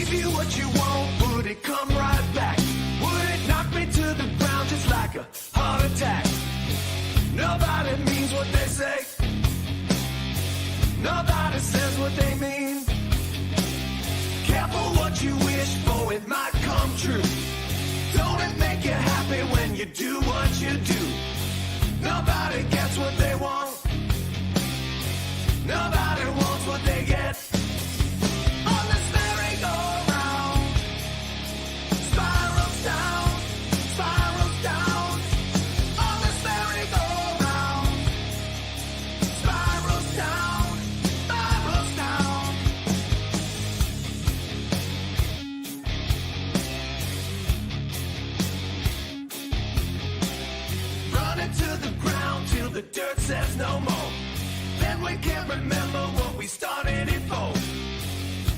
give you what you want, would it come right back? Would it knock me to the ground just like a heart attack? Nobody means what they say. Nobody says what they mean. Careful what you wish for, it might come true. Don't it make you happy when you do what you do? Nobody gets what they want. Nobody wants what they get. On this merry-go-round, spirals down, spirals down. On this merry-go-round, spirals down, spirals down. Running to the ground till the dirt says no more. Then we can't remember what we started it for.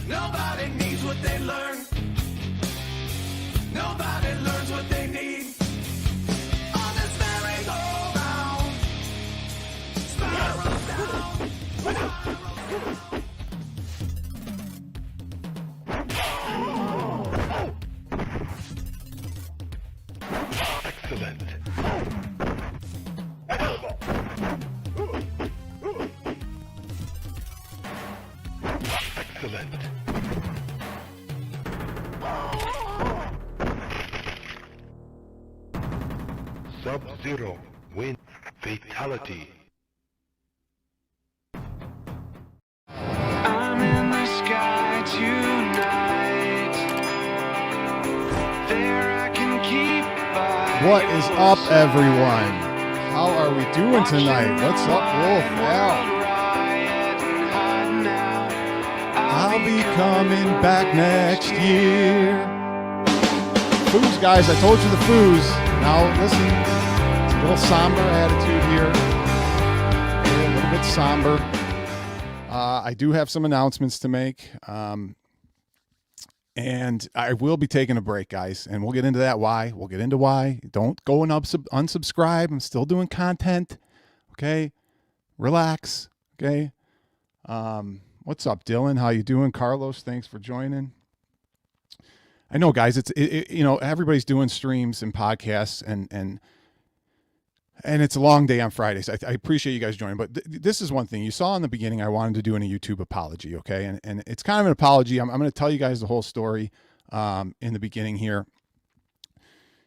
Nobody needs what they learn. Nobody learns what they need. On this merry-go-round, spirals down, spirals down. Excellent. Excellent. Sub-Zero win. Fatality. I'm in the sky tonight. There I can keep by. What is up, everyone? How are we doing tonight? What's up, Wolf? Yeah. I'll be coming back next year. Foos, guys, I told you the foos. Now, listen, it's a little somber attitude here. A little bit somber. I do have some announcements to make. And I will be taking a break, guys. And we'll get into that why. We'll get into why. Don't go and unsubscribe. I'm still doing content. Okay? Relax. Okay? What's up, Dylan? How you doing? Carlos, thanks for joining. I know, guys, it's you know, everybody's doing streams and podcasts and it's a long day on Fridays. I appreciate you guys joining, but this is one thing you saw in the beginning. I wanted to do a YouTube apology, okay? And it's kind of an apology. I'm going to tell you guys the whole story in the beginning here.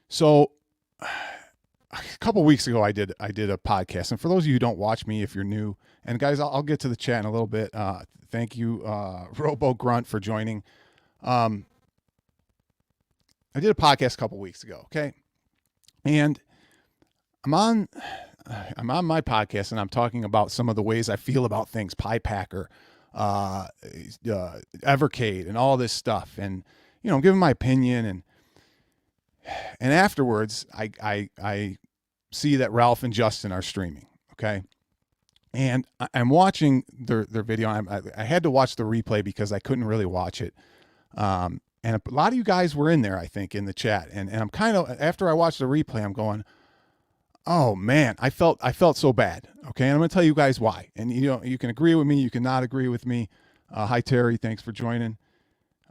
So a couple weeks ago, I did a podcast, and for those of you who don't watch me, if you're new, and guys, I'll get to the chat in a little bit. Thank you, Robo Grunt, for joining. I did a podcast a couple weeks ago, okay? And I'm on my podcast, and I'm talking about some of the ways I feel about things, PiePacker, Evercade, and all this stuff, and you know, I'm giving my opinion, and afterwards, I see that Ralph and Justin are streaming, okay? And I'm watching their video. I had to watch the replay because I couldn't really watch it. And a lot of you guys were in there, I think, in the chat. And I'm kind of, after I watched the replay, I'm going, oh man, I felt so bad. Okay. And I'm going to tell you guys why. And you know, you can agree with me. You cannot agree with me. Hi, Terry. Thanks for joining.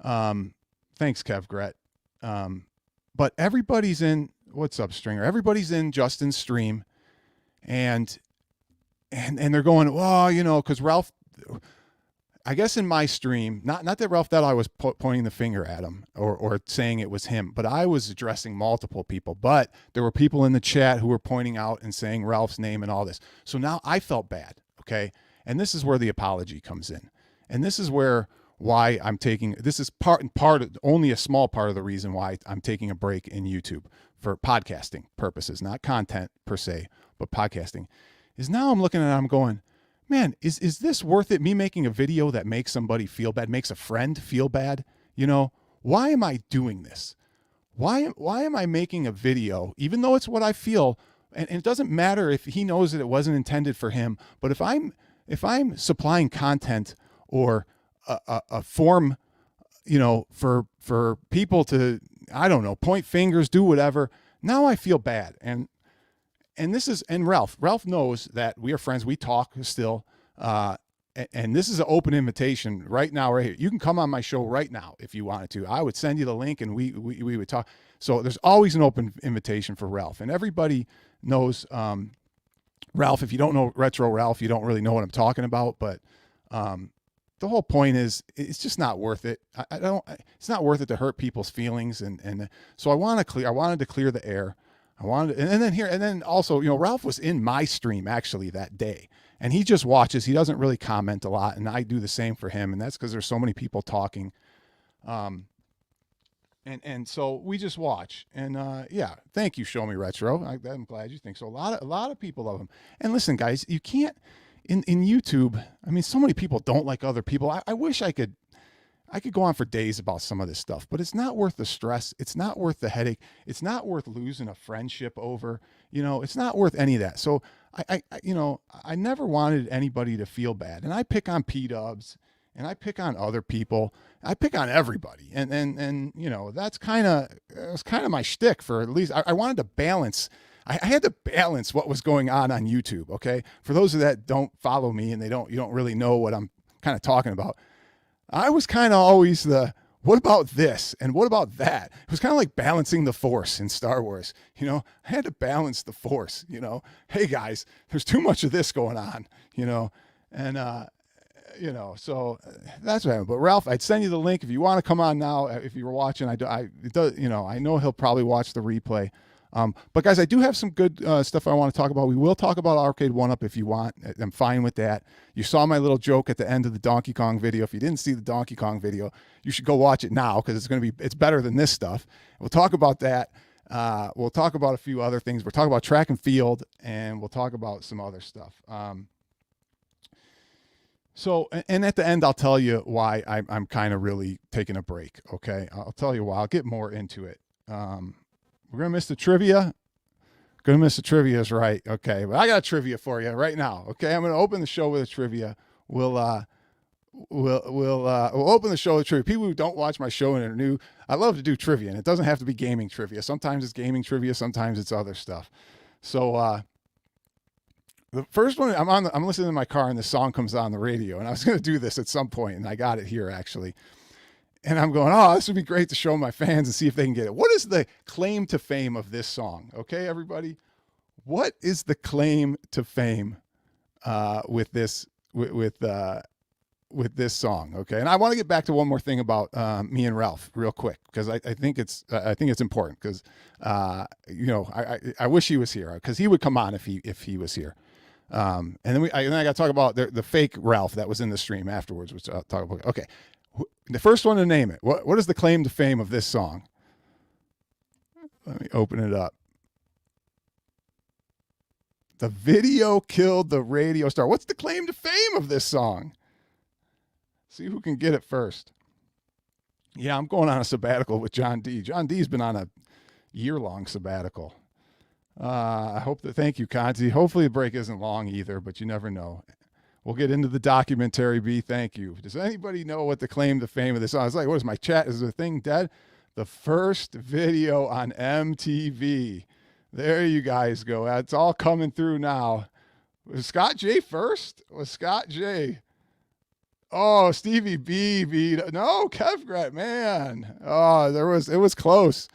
Thanks, Kev Gret. But everybody's in, what's up, Stringer? Everybody's in Justin's stream, and they're going, well, you know, because Ralph, I guess in my stream, not that Ralph, that I was pointing the finger at him or saying it was him, but I was addressing multiple people. But there were people in the chat who were pointing out and saying Ralph's name and all this. So now I felt bad, okay? And this is where the apology comes in. And this is why I'm taking, this is only a small part of the reason why I'm taking a break in YouTube for podcasting purposes, not content per se, but podcasting. Is now I'm looking at it, I'm going, man, is this worth it? Me making a video that makes somebody feel bad, makes a friend feel bad? You know, why am I doing this? Why am I making a video, even though it's what I feel, and it doesn't matter if he knows that it wasn't intended for him, but if I'm supplying content or a form, you know, for people to, I don't know, point fingers, do whatever, now I feel bad. And this is, and Ralph knows that we are friends. We talk still. and this is an open invitation right now, right here. You can come on my show right now if you wanted to. I would send you the link and we would talk. So there's always an open invitation for Ralph, and everybody knows Ralph. If you don't know Retro Ralph, you don't really know what I'm talking about. But the whole point is, it's just not worth it. It's not worth it to hurt people's feelings, and so I wanted to clear the air. And then also, Ralph was in my stream actually that day, and he just watches. He doesn't really comment a lot, and I do the same for him, and that's because there's so many people talking. And so we just watch, and yeah, thank you, Show Me Retro. I'm glad you think so. A lot of people love him. And listen, guys, you can't in YouTube. I mean, so many people don't like other people. I wish I could go on for days about some of this stuff, but it's not worth the stress. It's not worth the headache. It's not worth losing a friendship over. It's not worth any of that. So I never wanted anybody to feel bad, and I pick on P-Dubs. And I pick on other people. I pick on everybody. And that's kind of my shtick for at least, I wanted to balance. I had to balance what was going on YouTube. Okay. For those of that don't follow me and you don't really know what I'm kind of talking about. I was kind of always what about this? And what about that? It was kind of like balancing the force in Star Wars. I had to balance the force, hey guys, there's too much of this going on, and, so that's what happened. But Ralph, I'd send you the link if you want to come on now. If you were watching, I know he'll probably watch the replay. But guys, I do have some good stuff I want to talk about. We will talk about Arcade 1-Up if you want. I'm fine with that. You saw my little joke at the end of the Donkey Kong video. If you didn't see the Donkey Kong video, you should go watch it now because it's better than this stuff. We'll talk about that. We'll talk about a few other things. We'll talk about track and field, and we'll talk about some other stuff. So, and at the end, I'll tell you why I'm kind of really taking a break. Okay. I'll tell you why. I'll get more into it. We're going to miss the trivia. Going to miss the trivia is right. Okay. But I got a trivia for you right now. Okay. I'm going to open the show with a trivia. We'll open the show with trivia. People who don't watch my show and are new, I love to do trivia, and it doesn't have to be gaming trivia. Sometimes it's gaming trivia. Sometimes it's other stuff. So, the first one, I'm listening in my car and the song comes on the radio, and I was going to do this at some point, and I got it here actually. And I'm going, this would be great to show my fans and see if they can get it. What is the claim to fame of this song? Okay, everybody, what is the claim to fame with this song? Okay, and I want to get back to one more thing about me and Ralph real quick because I think it's important because I wish he was here because he would come on if he was here. And then I got to talk about the fake Ralph that was in the stream afterwards, which I'll talk about. Okay. The first one to name it. What is the claim to fame of this song? Let me open it up. The video killed the radio star. What's the claim to fame of this song? See who can get it first. Yeah, I'm going on a sabbatical with John D. John D's been on a year-long sabbatical. Thank you, Conzi. Hopefully the break isn't long either, but you never know. We'll get into the documentary, B. Thank you. Does anybody know what the claim to fame of this song? I was like, what is my chat? Is the thing dead? The first video on MTV. There you guys go. It's all coming through now. Was Scott J first? Was Scott J? Oh, Stevie B beat. No, Kevgrat, man. Oh, it was close.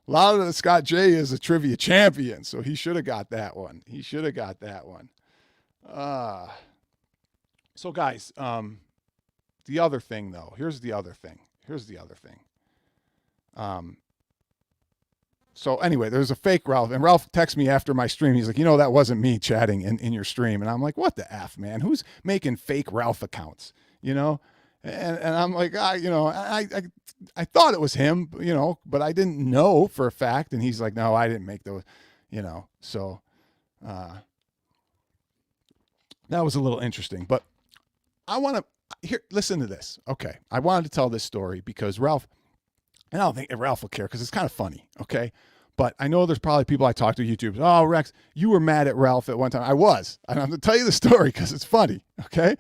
A lot of the Scott J is a trivia champion, so he should have got that one. So guys, the other thing though, here's the other thing. So anyway, there's a fake Ralph, and Ralph texted me after my stream. He's like, that wasn't me chatting in your stream. And I'm like, what the F, man? Who's making fake Ralph accounts? And I'm like, I thought it was him, but I didn't know for a fact. And he's like, no, I didn't make those, so, that was a little interesting, but I want to listen to this. Okay. I wanted to tell this story because Ralph, and I don't think Ralph will care because it's kind of funny. Okay. But I know there's probably people I talk to YouTube. Oh, Rex, you were mad at Ralph at one time. I was, and I'm going to tell you the story because it's funny. Okay.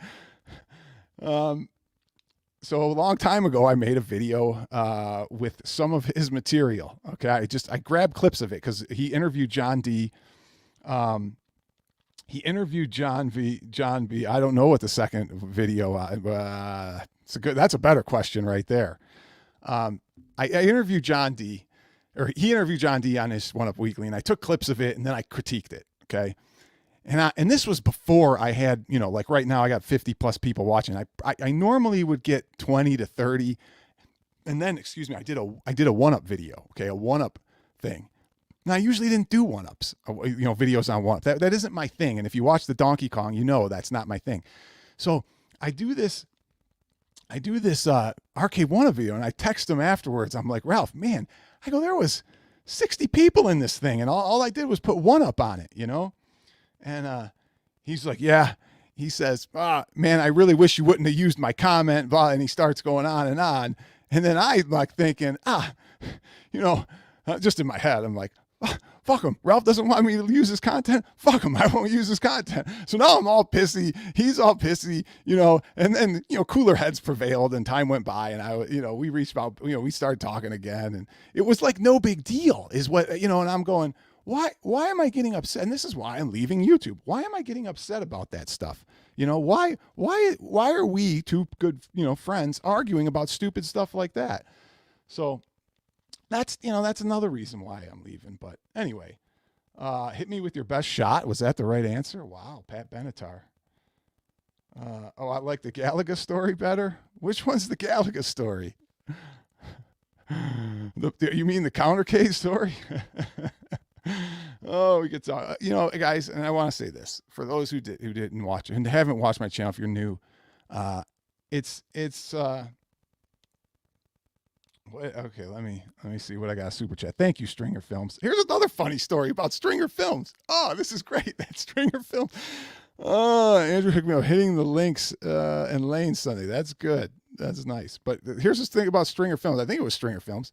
So a long time ago, I made a video with some of his material. Okay, I grabbed clips of it because he interviewed John D. he interviewed John B. I don't know what the second video. That's a better question right there. I interviewed John D. Or he interviewed John D on his One Up Weekly, and I took clips of it and then I critiqued it. Okay. And this was before I had, like right now I got 50 plus people watching. I normally would get 20 to 30. And then, excuse me, I did a One Up video. Okay. A One Up thing. Now I usually didn't do One Ups, videos on One Up. That isn't my thing. And if you watch the Donkey Kong, that's not my thing. So I do this Arcade One Up video, and I text him afterwards. I'm like, Ralph, man, I go, there was 60 people in this thing, and all I did was put One Up on it, And he's like, yeah. He says, man, I really wish you wouldn't have used my comment. And he starts going on. And then I like thinking, just in my head, I'm like, fuck him. Ralph doesn't want me to use his content. Fuck him. I won't use his content. So now I'm all pissy. He's all pissy, and then, cooler heads prevailed and time went by and we reached out, we started talking again and it was like no big deal is what, and I'm going, why am I getting upset? And this is why I'm leaving YouTube. Why am I getting upset about that stuff? Why are we two good, friends arguing about stupid stuff like that? So that's another reason why I'm leaving. But anyway, hit me with your best shot. Was that the right answer? Wow, Pat Benatar. I like the Galaga story better. Which one's the Galaga story? You mean the countercade story? Oh, we could talk. Guys, and I want to say this for those who didn't watch and haven't watched my channel. If you're new, it's. Okay, let me see what I got. Super chat. Thank you, Stringer Films. Here's another funny story about Stringer Films. Oh, this is great. That Stringer Films. Oh, Andrew Hickman hitting the links in Lane Sunday. That's good. That's nice. But here's this thing about Stringer Films. I think it was Stringer Films.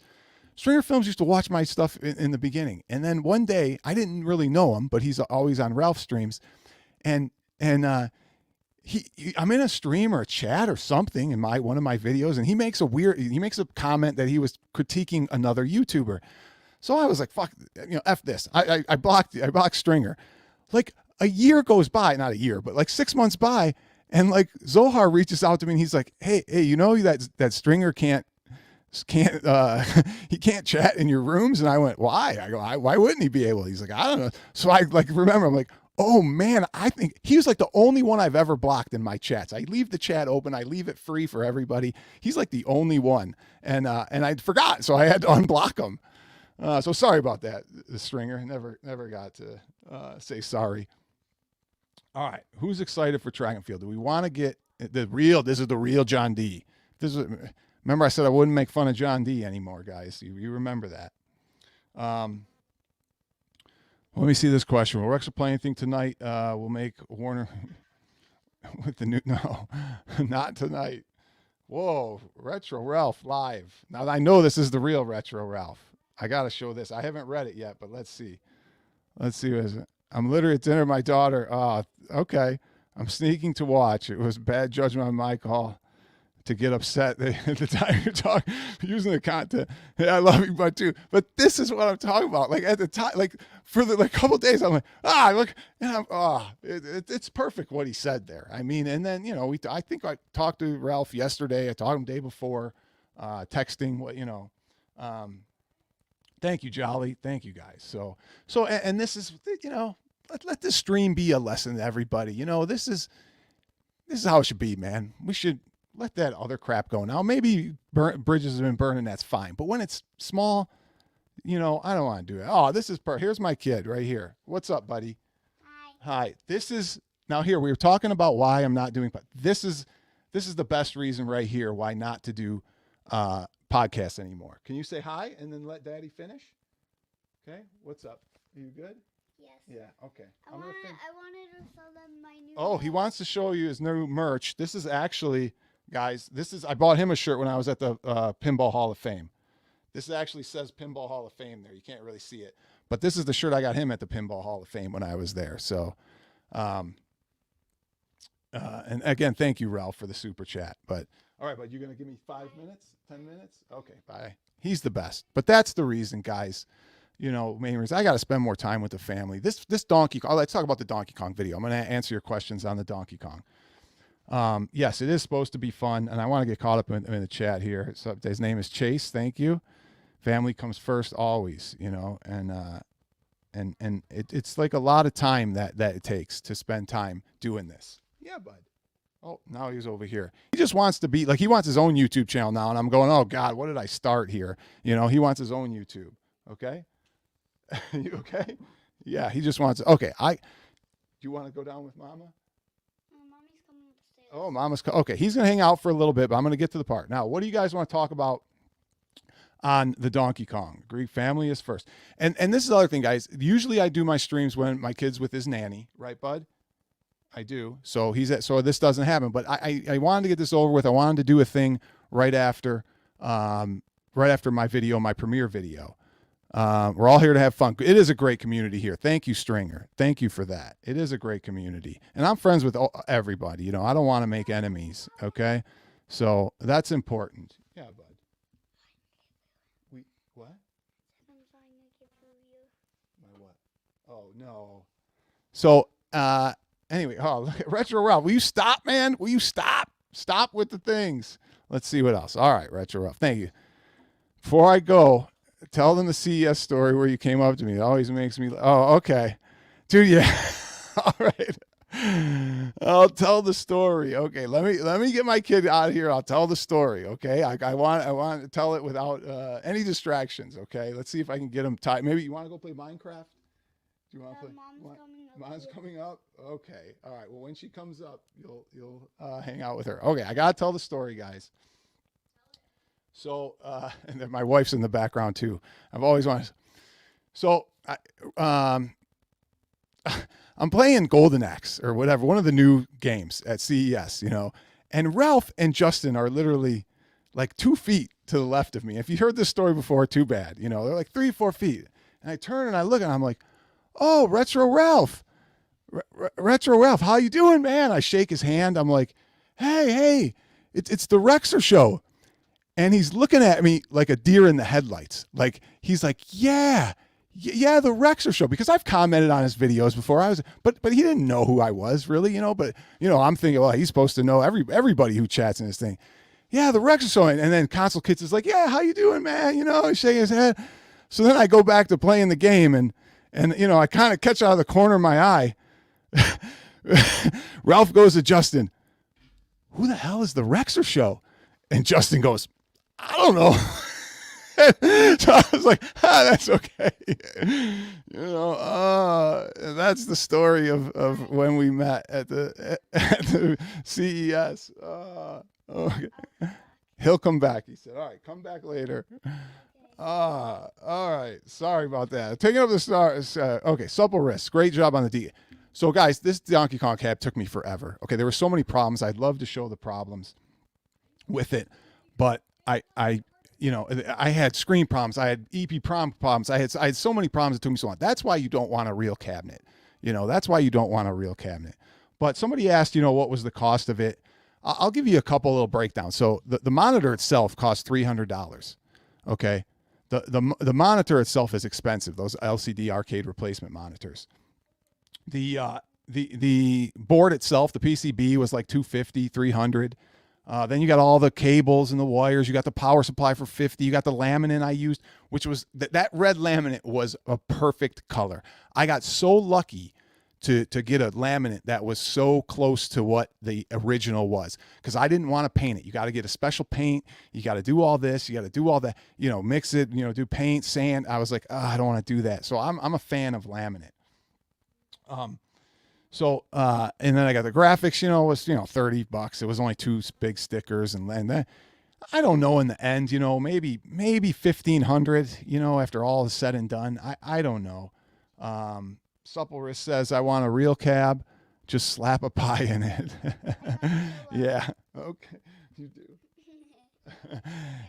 Stringer Films used to watch my stuff in the beginning, and then one day I didn't really know him, but he's always on Ralph streams, and I'm in a stream or a chat or something in one of my videos, and he makes a comment that he was critiquing another YouTuber. So I was like, fuck, F this. I blocked Stringer. Like a year goes by, not a year, but like 6 months by, and like Zohar reaches out to me and he's like, hey, that Stringer can't he can't chat in your rooms. And I went, why? I go, why wouldn't he be able? He's like, I don't know. So I remember, I'm like, oh man, I think he was like the only one I've ever blocked in my chats. I leave the chat open. I leave it free for everybody. He's like the only one. And I forgot. So I had to unblock him. So sorry about that, the Stringer. Never got to say sorry. All right. Who's excited for track and field? Do we want to get this is the real John D. Remember I said I wouldn't make fun of John D anymore, guys. You remember that. Let me see this question. Will Rexa play anything tonight? We'll make Warner with the new. No, not tonight. Whoa, Retro Ralph live. Now I know this is the real Retro Ralph. I got to show this. I haven't read it yet, but let's see. What is it? I'm literally at dinner with my daughter. Okay. I'm sneaking to watch. It was bad judgment on my call to get upset at the time you're talking, using the content. Hey, I love you, but too. But this is what I'm talking about. Like at the time, like for the couple of days, I'm like, look, and it's perfect what he said there. I mean, and then I think I talked to Ralph yesterday. I talked to him the day before, texting. Thank you, Jolly. Thank you, guys. So, and this is let this stream be a lesson to everybody. This is how it should be, man. We should let that other crap go. Now, maybe bridges have been burning. That's fine. But when it's small, I don't want to do it. Oh, this is here's my kid right here. What's up, buddy? Hi. This is now here. We were talking about why I'm not doing. This is the best reason right here why not to do podcasts anymore. Can you say hi and then let Daddy finish? Okay. What's up? Are you good? Yes. Yeah. Okay. I wanted to show them my new. Oh, he wants to show you his new merch. This is actually. Guys, I bought him a shirt when I was at the Pinball Hall of Fame. This actually says Pinball Hall of Fame there. You can't really see it. But this is the shirt I got him at the Pinball Hall of Fame when I was there. So, and again, thank you, Ralph, for the super chat. But, all right, but you're going to give me 5 minutes, 10 minutes? Okay, bye. He's the best. But that's the reason, guys. you know, main reason I got to spend more time with the family. This Donkey Kong. Let's talk about the Donkey Kong video. I'm going to answer your questions on the Donkey Kong. Yes, it is supposed to be fun, and I want to get caught up in the chat here. So his name is Chase. Thank you. Family comes first always, you know, and it's like a lot of time that it takes to spend time doing this. Yeah, bud. Oh, now he's over here. He just wants to be like, he wants his own YouTube channel now, and I'm going, oh God, what did I start here? You know, he wants his own YouTube. Okay. You okay? Yeah, he just wants. Okay, do you want to go down with Mama? Mommy's coming upstairs. Oh, Mama's okay. He's gonna hang out for a little bit, but I'm gonna get to the part now. What do you guys want to talk about on the Donkey Kong? Greek family is first, and this is the other thing, guys. Usually, I do my streams when my kid's with his nanny, right, bud? I do. So so this doesn't happen, but I wanted to get this over with. I wanted to do a thing right after my video, my premiere video. We're all here to have fun. It is a great community here. Thank you, Stringer. Thank you for that. It is a great community. And I'm friends with everybody. You know, I don't want to make enemies. Okay. So that's important. Yeah, bud. What? I'm trying to get through you. My what? Oh, no. So, anyway, look at Retro Ralph. Will you stop, man? Will you stop? Stop with the things. Let's see what else. All right, Retro Ralph. Thank you. Before I go, tell them the CES story where you came up to me. It always makes me. Oh, okay, dude. Yeah. All right. I'll tell the story. Okay. Let me get my kid out of here. I'll tell the story. Okay. I want to tell it without any distractions. Okay. Let's see if I can get him tied. Maybe you want to go play Minecraft. Do you want to play? Mom's coming up. Okay. All right. Well, when she comes up, you'll hang out with her. Okay. I gotta tell the story, guys. So, and then my wife's in the background too. I've always wanted. So, I'm playing Golden Axe or whatever, one of the new games at CES, you know, and Ralph and Justin are literally like 2 feet to the left of me. If you heard this story before, too bad. You know, they're like 3-4 feet. And I turn and I look and I'm like, oh, Retro Ralph. Retro Ralph, how you doing, man? I shake his hand. I'm like, hey, it's the Rexer show. And he's looking at me like a deer in the headlights. Like, he's like, yeah, the Rexer show. Because I've commented on his videos before. But he didn't know who I was, really, you know. But, you know, I'm thinking, well, he's supposed to know everybody who chats in this thing. Yeah, the Rexer show. And then Console Kids is like, yeah, how you doing, man? You know, he's shaking his head. So then I go back to playing the game, and you know, I kind of catch out of the corner of my eye. Ralph goes to Justin, who the hell is the Rexer show? And Justin goes, I don't know. So I was like, that's okay. You know, that's the story of when we met at the CES. Okay. He'll come back. He said, all right, come back later. All right. Sorry about that. Taking up the stars. Okay. Supple wrist. Great job on the D. So, guys, this Donkey Kong cab took me forever. Okay. There were so many problems. I'd love to show the problems with it, but I had screen problems. I had EP problems. I had so many problems. It took me so long. That's why you don't want a real cabinet. You know, that's why you don't want a real cabinet. But somebody asked, you know, what was the cost of it? I'll give you a couple little breakdowns. So the monitor itself cost $300. Okay. The monitor itself is expensive. Those LCD arcade replacement monitors. The board itself, the PCB was like $250, $300. Then you got all the cables and the wires. You got the power supply for $50. You got the laminate I used, which was that red laminate was a perfect color. I got so lucky to get a laminate that was so close to what the original was, because I didn't want to paint it. You got to get a special paint. You got to do all this. You got to do all that. You know, mix it. You know, do paint, sand. I was like, I don't want to do that. So I'm a fan of laminate. So, and then I got the graphics, you know, it was, you know, $30. It was only 2 big stickers. And then I don't know in the end, you know, maybe 1,500, you know, after all is said and done. I don't know. Supple wrist says, I want a real cab. Just slap a pie in it. Yeah. Okay. You do.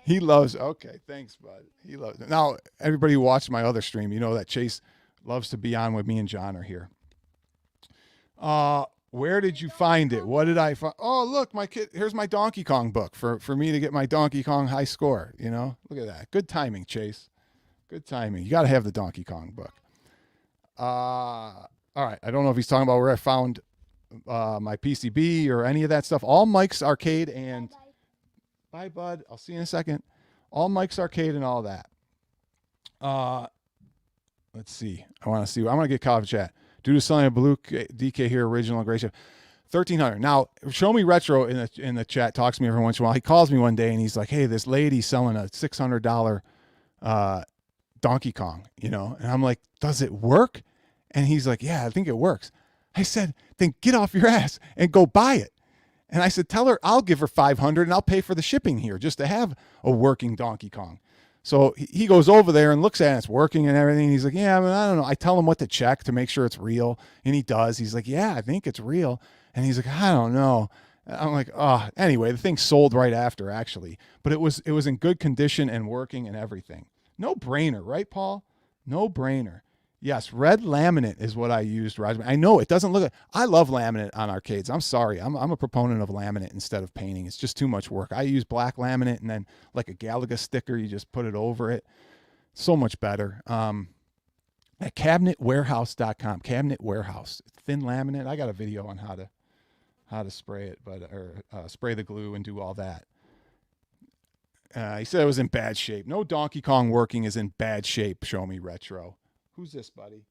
He loves, okay. Thanks, bud. He loves it. Now, everybody who watched my other stream, you know that Chase loves to be on with me and John are here. Where did you find it? What did I find? Oh, look, my kid, here's my Donkey Kong book for me to get my Donkey Kong high score. You know, look at that. Good timing, Chase. Good timing. You got to have the Donkey Kong book. All right. I don't know if he's talking about where I found my PCB or any of that stuff. All Mike's Arcade and bye, bud. I'll see you in a second. All Mike's Arcade and all that. Let's see. I want to see. I want to get College Chat. Due to selling a blue DK here, original Gray Chef, 1,300. Now, Show Me Retro in the chat talks to me every once in a while. He calls me one day and he's like, "Hey, this lady selling a $600 Donkey Kong, you know?" And I'm like, "Does it work?" And he's like, "Yeah, I think it works." I said, "Then get off your ass and go buy it." And I said, "Tell her I'll give her $500 and I'll pay for the shipping here just to have a working Donkey Kong." So he goes over there and looks at it. It's working and everything. He's like, "Yeah, I mean, I don't know." I tell him what to check to make sure it's real. And he does. He's like, "Yeah, I think it's real." And he's like, "I don't know." I'm like, "Oh, anyway, the thing sold right after actually, but it was in good condition and working and everything. No brainer, right, Paul? No brainer. Yes, red laminate is what I used, Roger. I know it doesn't look. I love laminate on arcades. I'm sorry, I'm a proponent of laminate instead of painting. It's just too much work. I use black laminate and then like a Galaga sticker, you just put it over it. So much better. At cabinetwarehouse.com, Cabinet Warehouse, thin laminate. I got a video on how to spray it, spray the glue and do all that. He said it was in bad shape. No Donkey Kong working is in bad shape. Show Me Retro. Who's this, buddy?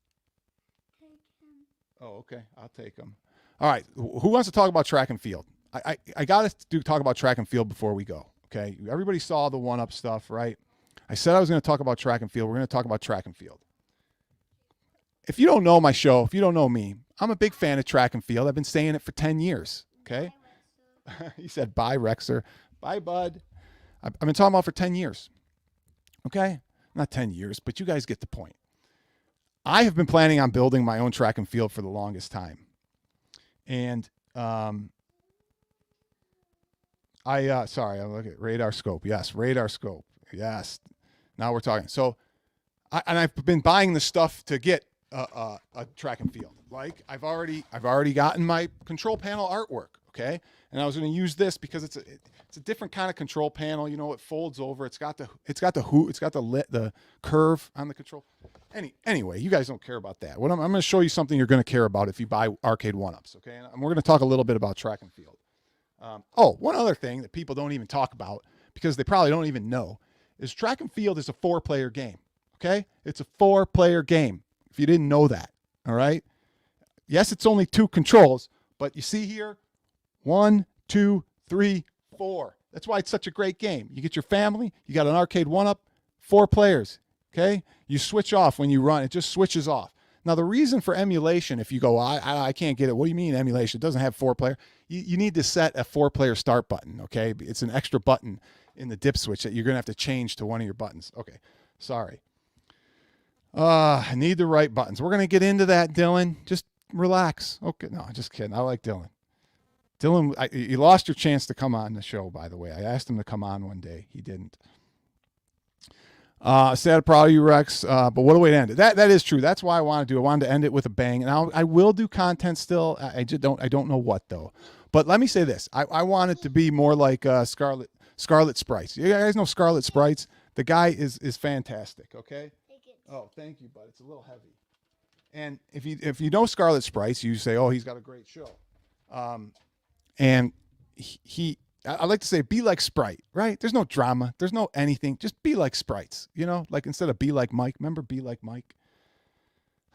Take him. Oh, okay. I'll take him. All right. Who wants to talk about track and field? I got to talk about track and field before we go. Okay. Everybody saw the 1-up stuff, right? I said I was going to talk about track and field. We're going to talk about track and field. If you don't know my show, if you don't know me, I'm a big fan of track and field. I've been saying it for 10 years. Okay. He said, "Bye, Rexer. Bye, bud." I've been talking about it for 10 years. Okay. Not 10 years, but you guys get the point. I have been planning on building my own track and field for the longest time. And sorry, I look at Radar Scope. Yes, Radar Scope. Yes. Now we're talking. So I've been buying the stuff to get a track and field. Like I've already gotten my control panel artwork, okay? And I was going to use this because it's a different kind of control panel. You know, it folds over. It's got the curve on the control. Anyway, you guys don't care about that. I'm going to show you something you're going to care about if you buy arcade 1-ups, okay? And we're going to talk a little bit about track and field. One other thing that people don't even talk about because they probably don't even know is track and field is a 4-player game, okay? It's a 4-player game. If you didn't know that, all right? Yes, it's only 2 controls, but you see here, 1, 2, 3, 4. That's why it's such a great game. You get your family, you got an arcade 1-up, 4 players, okay? You switch off when you run. It just switches off. Now, the reason for emulation, if you go, I can't get it. What do you mean emulation? It doesn't have 4-player. You need to set a 4-player start button, okay? It's an extra button in the dip switch that you're going to have to change to one of your buttons. Okay, sorry. I need the right buttons. We're going to get into that, Dylan. Just relax. Okay, no, just kidding. I like Dylan. Dylan, you lost your chance to come on the show, by the way. I asked him to come on one day. He didn't. Sad, proud of you, Rex. But what a way to end it. That is true. That's why I want to do. I wanted to end it with a bang. And I will do content still. I don't know what though. But let me say this. I want it to be more like Scarlet Sprites. You guys know Scarlet Sprites? The guy is fantastic. Okay. Take it. Oh, thank you, bud. It's a little heavy. And if you know Scarlet Sprites, you say, "Oh, he's got a great show." And I like to say, be like Sprite, right? There's no drama. There's no anything. Just be like Sprites, you know? Like instead of be like Mike, remember be like Mike?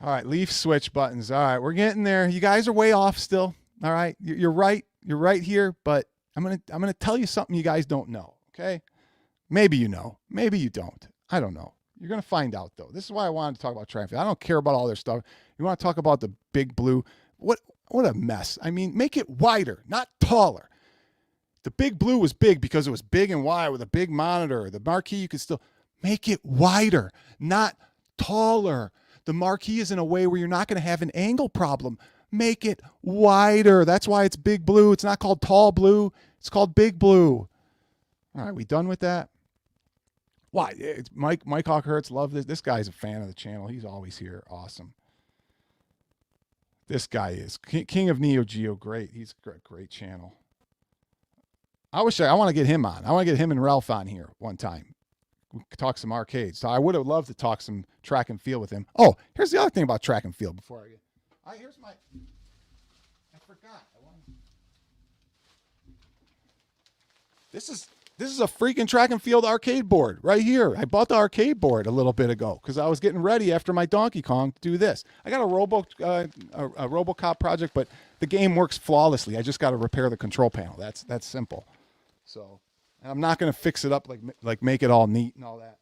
All right, leaf switch buttons. All right, we're getting there. You guys are way off still. All right, you're right. You're right here, but I'm gonna tell you something you guys don't know, okay? Maybe you know. Maybe you don't. I don't know. You're going to find out, though. This is why I wanted to talk about track and field. I don't care about all their stuff. You want to talk about the Big Blue? What a mess. I mean, make it wider, not taller. The Big Blue was big because it was big and wide with a big monitor. The marquee, you could still make it wider, not taller. The marquee is in a way where you're not going to have an angle problem. Make it wider. That's why it's Big Blue. It's not called Tall Blue. It's called Big Blue. All right, we done with that? Why? It's Mike Hawkhurst. Love this. This guy's a fan of the channel. He's always here. Awesome. This guy is King of Neo Geo. Great. He's a great channel. I want to get him on. I want to get him and Ralph on here one time. we could talk some arcades. So I would have loved to talk some track and field with him. Oh, here's the other thing about track and field before I get. Here's my. I forgot. This is a freaking track and field arcade board right here. I bought the arcade board a little bit ago because I was getting ready after my Donkey Kong to do this. I got a RoboCop project, but the game works flawlessly. I just got to repair the control panel. That's simple. So, and I'm not going to fix it up like make it all neat and all that.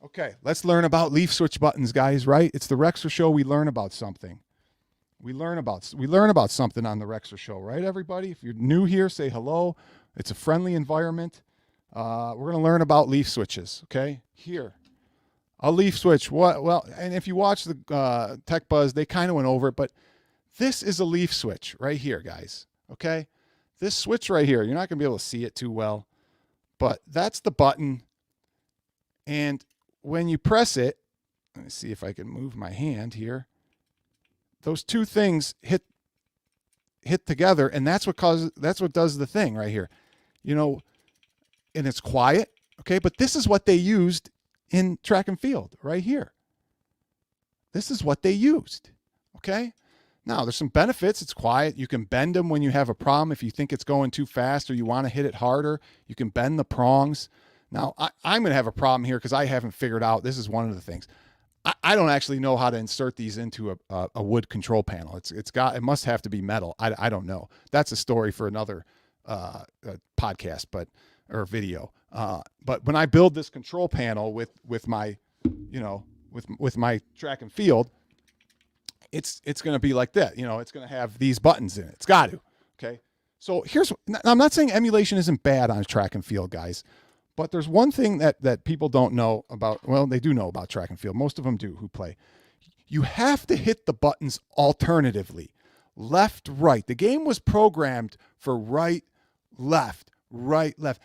Okay, let's learn about leaf switch buttons, guys. Right? It's the Rexer Show. We learn about something. We learn about something on the Rexer Show, right? Everybody, if you're new here, say hello. It's a friendly environment. We're going to learn about leaf switches, okay? Here, a leaf switch. What? Well, and if you watch the Tech Buzz, they kind of went over it, but this is a leaf switch right here, guys, okay? This switch right here, you're not going to be able to see it too well, but that's the button, and when you press it, let me see if I can move my hand here. Those two things hit together, and that's what does the thing right here. You know, and it's quiet, okay? But this is what they used in track and field right here. This is what they used, okay? Now, there's some benefits. It's quiet. You can bend them when you have a problem. If you think it's going too fast or you want to hit it harder, you can bend the prongs. Now, I'm going to have a problem here because I haven't figured out. This is one of the things. I don't actually know how to insert these into a wood control panel. It must have to be metal. I don't know. That's a story for another podcast, or video. But when I build this control panel with my, with my track and field, it's going to be like that. It's going to have these buttons in it. It's got to. Okay. So I'm not saying emulation isn't bad on track and field, guys. But there's one thing that people don't know about. Well, they do know about track and field. Most of them do who play. You have to hit the buttons alternatively. Left, right. The game was programmed for right, left, right, left.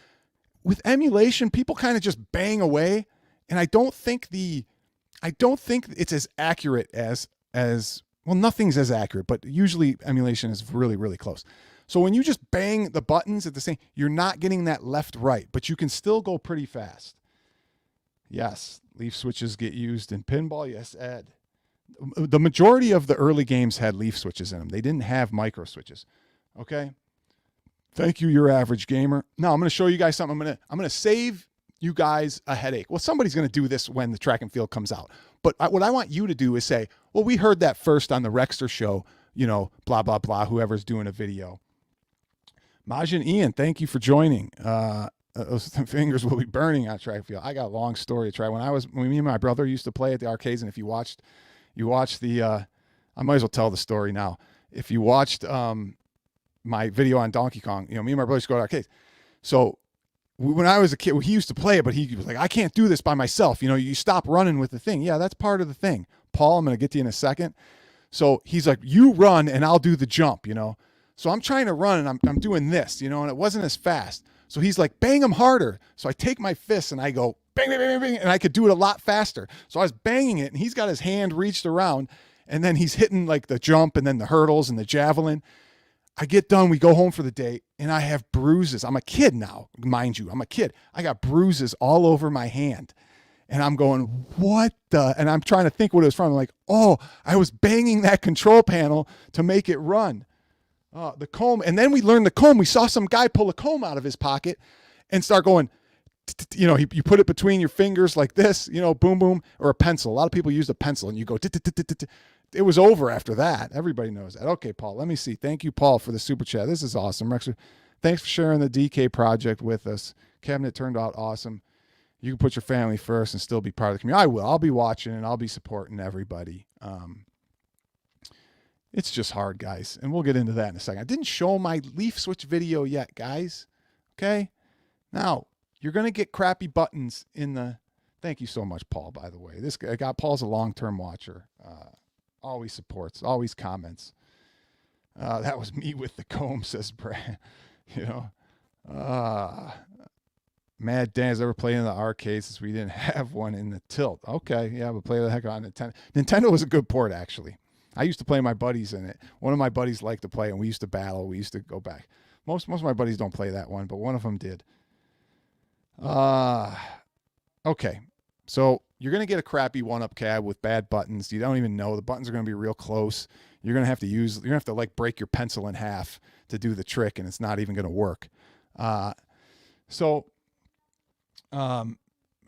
With emulation, people kind of just bang away. And I don't think it's as accurate as well, nothing's as accurate, but usually emulation is really, really close. So when you just bang the buttons at the same, you're not getting that left, right, but you can still go pretty fast. Yes, leaf switches get used in pinball. Yes, Ed. The majority of the early games had leaf switches in them. They didn't have micro switches. Okay. Thank you, your average gamer. Now I'm going to show you guys something. I'm going to save you guys a headache. Well, somebody's going to do this when the track and field comes out. But what I want you to do is say, well, we heard that first on the Rexer Show, blah, blah, blah, whoever's doing a video. Majin Ian, thank you for joining. Those fingers will be burning on track and field. I got a long story to try. When me and my brother used to play at the arcades, and if you watched the, I might as well tell the story now. If you watched my video on Donkey Kong, me and my brother used to go to arcades. So when I was a kid, he used to play it, but he was like, I can't do this by myself. You stop running with the thing. Yeah, that's part of the thing. Paul, I'm going to get to you in a second. So he's like, you run and I'll do the jump, So I'm trying to run and I'm doing this, and it wasn't as fast. So he's like, bang him harder. So I take my fist and I go bang, bang, bang, bang, and I could do it a lot faster. So I was banging it and he's got his hand reached around and then he's hitting like the jump and then the hurdles and the javelin. I get done. We go home for the day and I have bruises. I'm a kid now, mind you. I'm a kid. I got bruises all over my hand. And I'm going, what the? And I'm trying to think what it was from. I'm like, oh, I was banging that control panel to make it run. The comb. And then we learned the comb. We saw some guy pull a comb out of his pocket and start going, you put it between your fingers like this, boom, boom, or a pencil. A lot of people use a pencil and you go, it was over after that. Everybody knows that. Okay, Paul, let me see. Thank you, Paul, for the super chat. This is awesome. Rexer, thanks for sharing the DK project with us. Cabinet turned out awesome. You can put your family first and still be part of the community. I will. I'll be watching and I'll be supporting everybody. It's just hard, guys. And we'll get into that in a second. I didn't show my leaf switch video yet, guys. Okay? Now, you're going to get crappy buttons in the... Thank you so much, Paul, by the way. This guy, Paul's a long-term watcher. Always supports, always comments. That was me with the comb, says Brad. Mad Dan has ever played in the arcade since we didn't have one in the tilt. Okay, yeah, but play the heck on Nintendo. Nintendo was a good port, actually. I used to play my buddies in it. One of my buddies liked to play, and we used to battle. We used to go back. Most of my buddies don't play that one, but one of them did. Okay. So you're going to get a crappy one-up cab with bad buttons. You don't even know. The buttons are going to be real close. You're going to have to like break your pencil in half to do the trick, and it's not even going to work.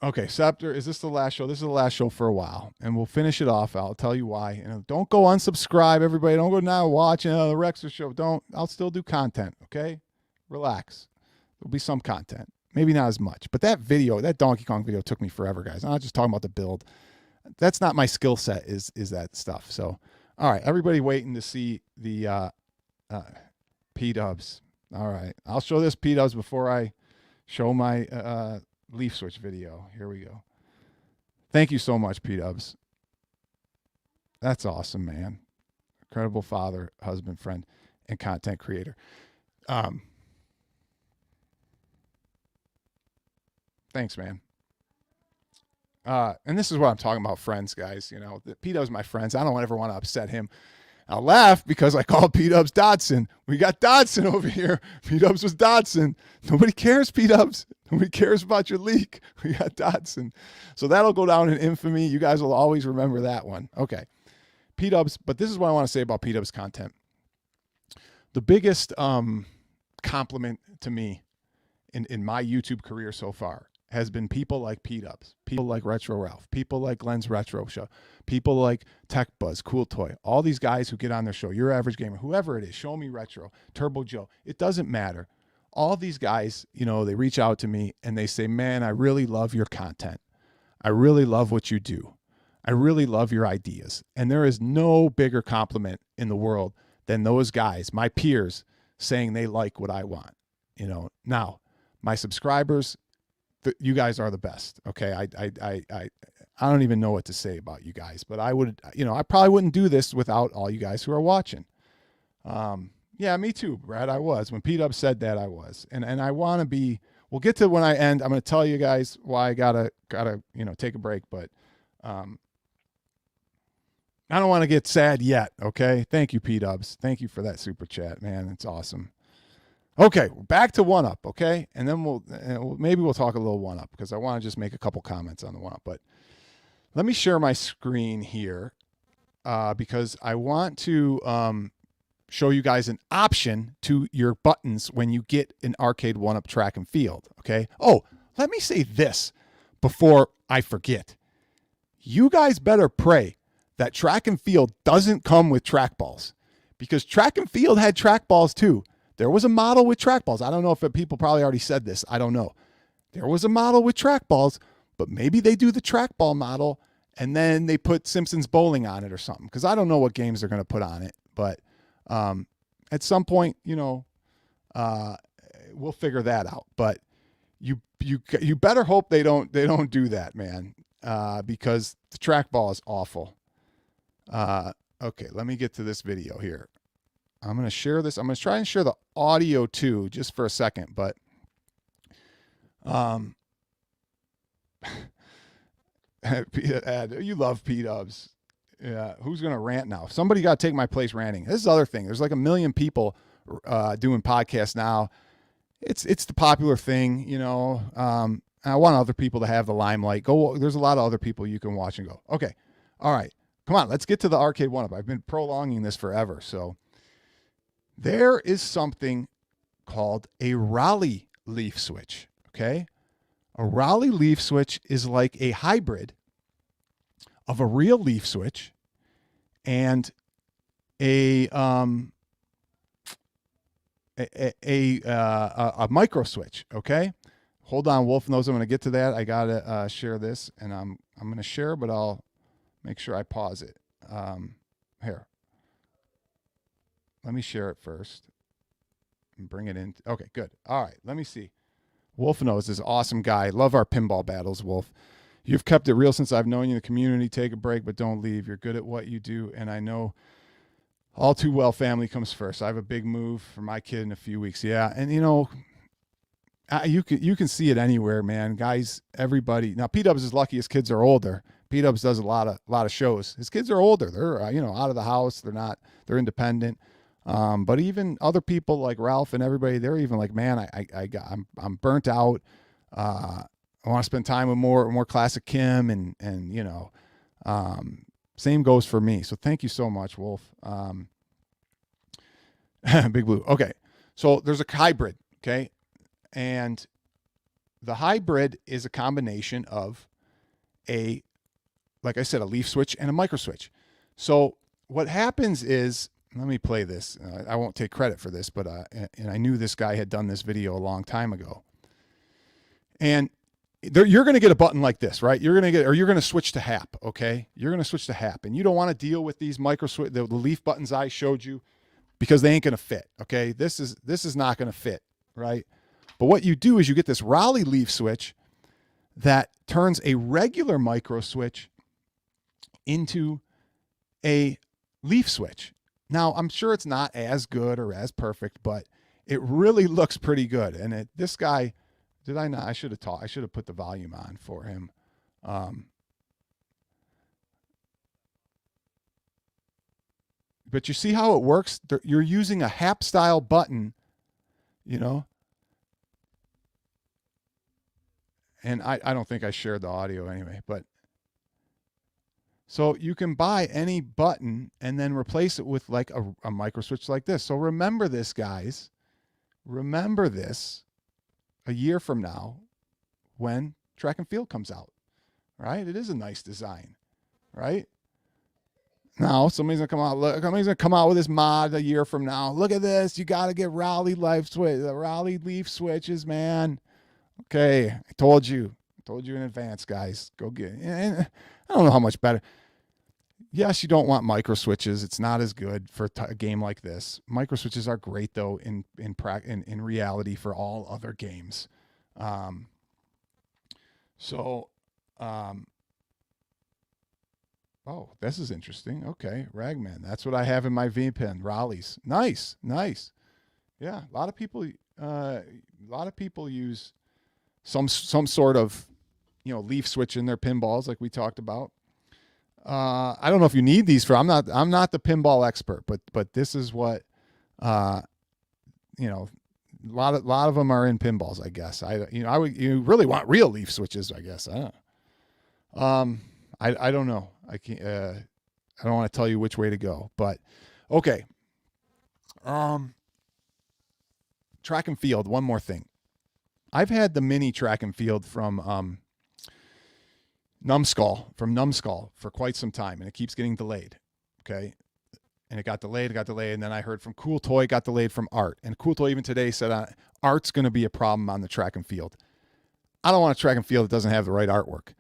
Okay, Scepter, is this the last show? This is the last show for a while, and we'll finish it off. I'll tell you why. Don't go unsubscribe, everybody. Don't go now watching the Rexer show. I'll still do content, okay? Relax. There'll be some content. Maybe not as much. But that Donkey Kong video took me forever, guys. I'm not just talking about the build. That's not my skill set, is that stuff. So, all right, everybody waiting to see the P-dubs. All right, I'll show this P-dubs before I show my leaf switch video. Here we go. Thank you so much, P-dubs. That's awesome, man. Incredible father, husband, friend, and content creator. Thanks, man. And this is what I'm talking about, friends, guys. P-dubs my friends. I don't ever want to upset him. I'll laugh because I called P-dubs Dodson. We got Dodson over here. P-dubs was Dodson. Nobody cares, P-dubs. Nobody cares about your leak. We got Dodson. So that'll go down in infamy. You guys will always remember that one. Okay. P-dubs, but this is what I want to say about P-dubs content. The biggest compliment to me in my YouTube career so far has been people like P-dubs, people like Retro Ralph, people like Glenn's Retro Show, people like Tech Buzz, Cool Toy, all these guys who get on their show, Your Average Gamer, whoever it is, Show Me Retro, Turbo Joe, it doesn't matter. All these guys, they reach out to me and they say, man, I really love your content. I really love what you do. I really love your ideas. And there is no bigger compliment in the world than those guys, my peers, saying they like what I want. Now, my subscribers, you guys are the best. Okay. I don't even know what to say about you guys, but I would, I probably wouldn't do this without all you guys who are watching. Yeah, me too, Brad. I was. When P-Dub said that, I was. And I want to be, we'll get to when I end. I'm going to tell you guys why I gotta, take a break, but, I don't want to get sad yet. Okay. Thank you, P-Dubs. Thank you for that super chat, man. It's awesome. Okay, back to one up, okay? And then maybe we'll talk a little one up because I want to just make a couple comments on the one up. But let me share my screen here because I want to show you guys an option to your buttons when you get an arcade one up track and field, okay? Oh, let me say this before I forget. You guys better pray that track and field doesn't come with trackballs because track and field had trackballs too. There was a model with trackballs. I don't know if people probably already said this. I don't know. There was a model with trackballs, but maybe they do the trackball model and then they put Simpsons Bowling on it or something because I don't know what games they're going to put on it. But at some point, we'll figure that out. But you better hope they don't do that, man, because the trackball is awful. Okay, let me get to this video here. I'm going to share this. I'm going to try and share the audio too, just for a second. But you love P-dubs. Yeah, who's going to rant now? Somebody got to take my place ranting. This is the other thing. There's like 1 million people doing podcasts now. It's the popular thing, I want other people to have the limelight. There's a lot of other people you can watch and go, okay, all right, come on, let's get to the arcade one-up. I've been prolonging this forever, so. There is something called a Raleigh leaf switch, okay? A Raleigh leaf switch is like a hybrid of a real leaf switch and a micro switch, okay? Hold on, Wolf knows I'm going to get to that. I got to share this, and I'm going to share, but I'll make sure I pause it. Here. Let me share it first and bring it in. Okay, good. All right, let me see. Wolf knows this awesome guy. Love our pinball battles, Wolf. You've kept it real since I've known you in the community. Take a break, but don't leave. You're good at what you do, and I know all too well family comes first. I have a big move for my kid in a few weeks. Yeah, and you can see it anywhere, man. Guys, everybody. Now, P-Dubs is lucky his kids are older. P-Dubs does a lot of shows. His kids are older. They're out of the house. They're independent. But even other people like Ralph and everybody, they're even like, man, I'm burnt out. I want to spend time with more classic Kim, and same goes for me. So thank you so much, Wolf. Big Blue. Okay, so there's a hybrid. Okay, and the hybrid is a combination of like I said, a leaf switch and a micro switch. So what happens is, let me play this. I won't take credit for this, but and I knew this guy had done this video a long time ago. And you're going to get a button like this, right? You're going to switch to HAP, okay? You're going to switch to HAP, and you don't want to deal with these micro switch, the leaf buttons I showed you, because they ain't going to fit, okay? This is not going to fit, right? But what you do is you get this Raleigh leaf switch that turns a regular micro switch into a leaf switch. Now, I'm sure it's not as good or as perfect, but it really looks pretty good. And this guy, did I not? I should have put the volume on for him. But you see how it works? You're using a HAP style button, and I don't think I shared the audio anyway, but so you can buy any button and then replace it with like a micro switch like this. So remember this, guys. Remember this a year from now when Track and Field comes out, right? It is a nice design, right? Now somebody's gonna come out with this mod a year from now. Look at this. You got to get Raleigh leaf switches, man. Okay, I told you in advance, guys. Go get it. And I don't know how much better. Yes, you don't want micro switches. It's not as good for a game like this. Micro switches are great though in reality for all other games. Oh, this is interesting. Okay, Ragman. That's what I have in my V-Pen. Raleigh's. Nice. Yeah, a lot of people use some sort of leaf switch in their pinballs, like we talked about. I don't know if you need these for. I'm not the pinball expert, but this is what a lot of them are in pinballs, I guess. You really want real leaf switches, I guess. I don't know. I don't know. I can't. I don't want to tell you which way to go, but okay. Track and Field. One more thing. I've had the mini Track and Field from Numbskull for quite some time, and it keeps getting delayed. Okay. And it got delayed, and then I heard from Cool Toy, it got delayed from Art. And Cool Toy even today said Art's going to be a problem on the Track and Field. I don't want a Track and Field that doesn't have the right artwork.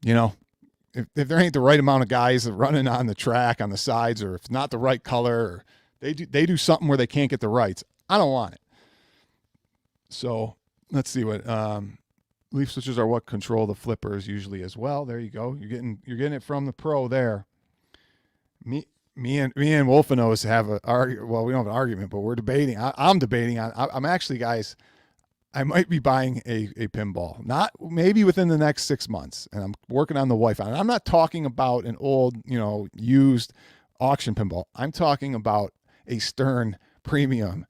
If there ain't the right amount of guys running on the track on the sides, or if it's not the right color, or they do something where they can't get the rights, I don't want it. So let's see what leaf switches are what control the flippers usually as well. There you go. You're getting it from the pro there. Me and Wolfenos have we don't have an argument, but we're debating. I'm debating. I'm actually, guys, I might be buying a pinball, not maybe within the next 6 months, and I'm working on the Wi-Fi. And I'm not talking about an old, used auction pinball. I'm talking about a Stern premium.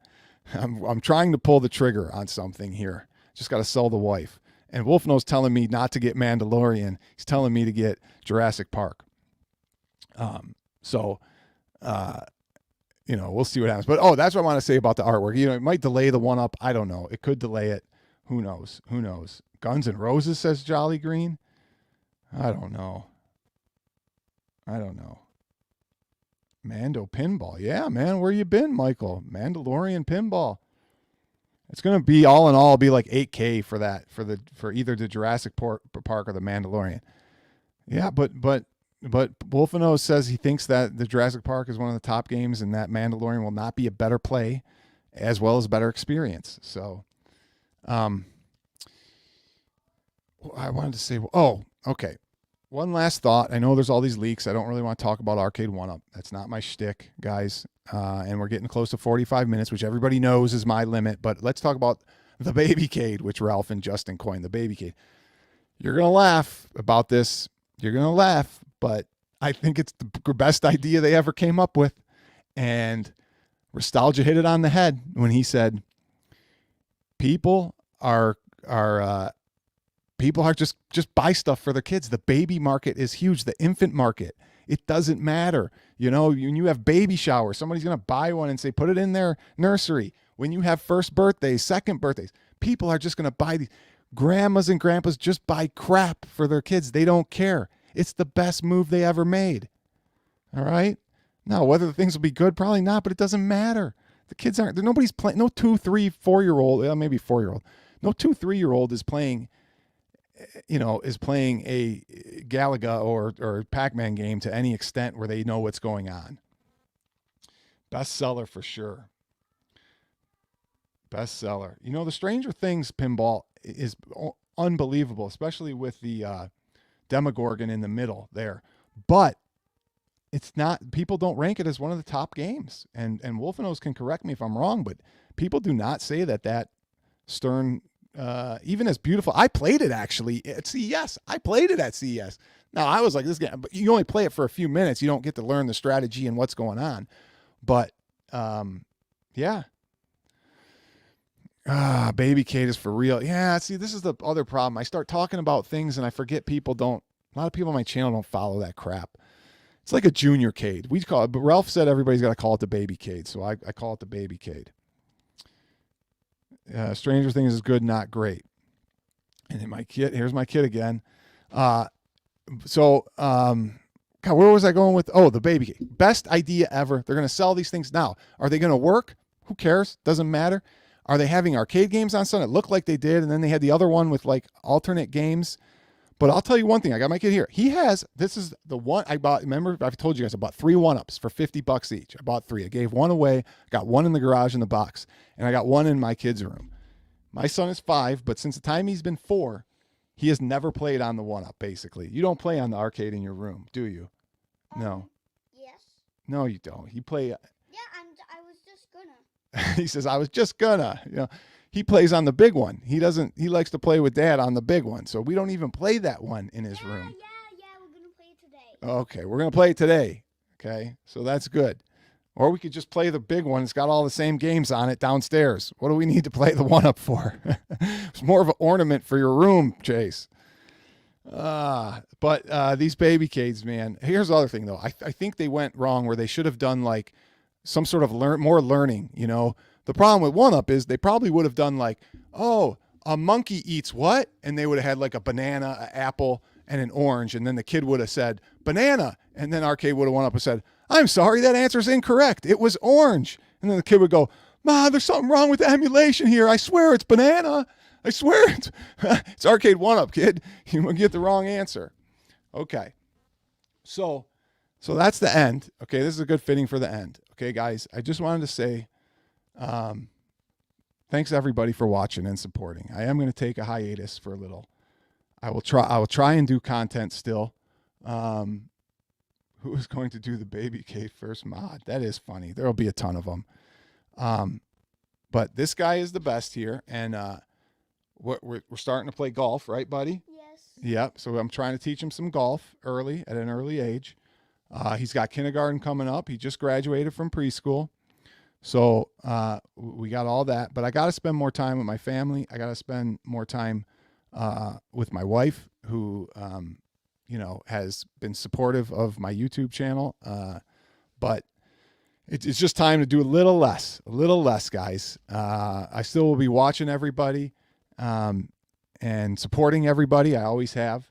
I'm trying to pull the trigger on something here. Just got to sell the wife. And Wolfeno's telling me not to get Mandalorian. He's telling me to get Jurassic Park. We'll see what happens. But that's what I want to say about the artwork. It might delay the one up. I don't know. It could delay it. Who knows? Guns N' Roses, says Jolly Green. I don't know. Mando pinball. Yeah, man. Where you been, Michael? Mandalorian pinball. It's going to be all in all be like 8K for that, for either the Jurassic Park or the Mandalorian. Yeah, but Wolfeno says he thinks that the Jurassic Park is one of the top games, and that Mandalorian will not be a better play as well as a better experience. So, I wanted to say, okay. One last thought. I know there's all these leaks. I don't really want to talk about Arcade 1-Up. That's not my shtick, guys. And we're getting close to 45 minutes, which everybody knows is my limit. But let's talk about the Babycade, which Ralph and Justin coined, the Babycade. You're going to laugh about this. You're going to laugh, but I think it's the best idea they ever came up with. And Nostalgia hit it on the head when he said, people are people are just buy stuff for their kids. The baby market is huge. The infant market. It doesn't matter. You know, when you have baby showers, somebody's going to buy one and say, put it in their nursery. When you have first birthdays, second birthdays, people are just going to buy these. Grandmas and grandpas just buy crap for their kids. They don't care. It's the best move they ever made. All right. Now, whether the things will be good, probably not, but it doesn't matter. The kids aren't, nobody's playing, no 2, 3, 4-year-old, maybe 4-year-old. No 2, 3-year-old is playing, is playing a Galaga or Pac-Man game to any extent where they know what's going on. Bestseller for sure. Bestseller. You know, the Stranger Things pinball is unbelievable, especially with the Demogorgon in the middle there. But it's not, people don't rank it as one of the top games. And Wolfenose can correct me if I'm wrong, but people do not say that Stern, even as beautiful. I played it actually at CES. I played it at CES. Now I was like, this game, but you only play it for a few minutes. You don't get to learn the strategy and what's going on. But yeah. Baby Kate is for real. Yeah, see, this is the other problem. I start talking about things and I forget a lot of people on my channel don't follow that crap. It's like a junior Cade. We call it, but Ralph said everybody's got to call it the baby Cade, so I call it the baby Cade. Stranger Things is good, not great. And then here's my kid again. God, where was I going with? Oh, the baby Cade. Best idea ever. They're going to sell these things now. Are they going to work? Who cares? Doesn't matter. Are they having arcade games on Sunday? It looked like they did, and then they had the other one with like alternate games. But I'll tell you one thing. I got my kid here. This is the one I bought. Remember, I've told you guys I bought 3 1-ups for $50 each. I bought 3. I gave one away. Got one in the garage in the box, and I got one in my kid's room. My son is 5, but since the time he's been 4, he has never played on the 1-up, basically. You don't play on the arcade in your room, do you? No. Yes. No, you don't. You play. Yeah, I was just gonna. He says, I was just gonna. You know, he plays on the big one. He likes to play with Dad on the big one. So we don't even play that one in his room. Yeah, we're gonna play it today. Okay, we're going to play it today. Okay, so that's good. Or we could just play the big one. It's got all the same games on it downstairs. What do we need to play the 1-up for? It's more of an ornament for your room, Chase. But these baby Cades, man. Here's the other thing, though. I think they went wrong where they should have done like some sort of more learning, you know. The problem with 1-up is they probably would have done like, oh, a monkey eats what? And they would have had like a banana, an apple, and an orange. And then the kid would have said, banana. And then Arcade would have 1-up and said, I'm sorry, that answer is incorrect. It was orange. And then the kid would go, Ma, there's something wrong with the emulation here. I swear it's banana. I swear it's Arcade 1-up, kid. You will get the wrong answer. Okay. So that's the end. Okay, this is a good fitting for the end. Okay, guys, I just wanted to say thanks everybody for watching and supporting. I am going to take a hiatus for a little. I will try and do content still. Who is going to do the baby K first mod? That is funny. There'll be a ton of them. But this guy is the best here, and we're starting to play golf, right, buddy? Yes. Yep. So I'm trying to teach him some golf at an early age. He's got kindergarten coming up. He just graduated from preschool. So we got all that, but I got to spend more time with my family. I got to spend more time with my wife, who, has been supportive of my YouTube channel. But it's just time to do a little less, guys. I still will be watching everybody and supporting everybody. I always have.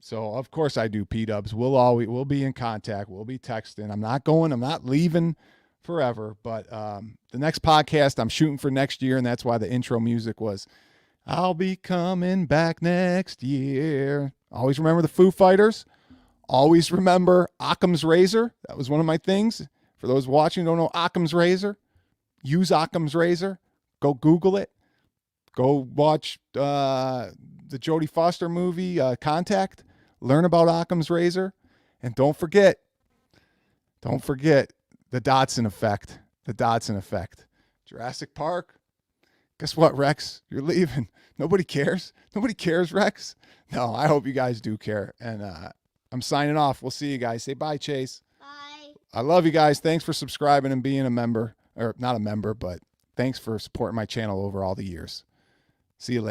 So of course I do, P-dubs. We'll be in contact. We'll be texting. I'm not leaving forever, but the next podcast I'm shooting for next year, and that's why the intro music was I'll be coming back next year. Always remember the Foo Fighters. Always remember Occam's Razor. That was one of my things. For those watching who don't know Occam's Razor, use Occam's Razor. Go Google it. Go watch the Jodie Foster movie, Contact. Learn about Occam's Razor. And don't forget the Dodson effect. The Dodson effect. Jurassic Park. Guess what, Rex? You're leaving. Nobody cares. Nobody cares, Rex. No, I hope you guys do care. And I'm signing off. We'll see you guys. Say bye, Chase. Bye. I love you guys. Thanks for subscribing and being a member. Or not a member, but thanks for supporting my channel over all the years. See you later.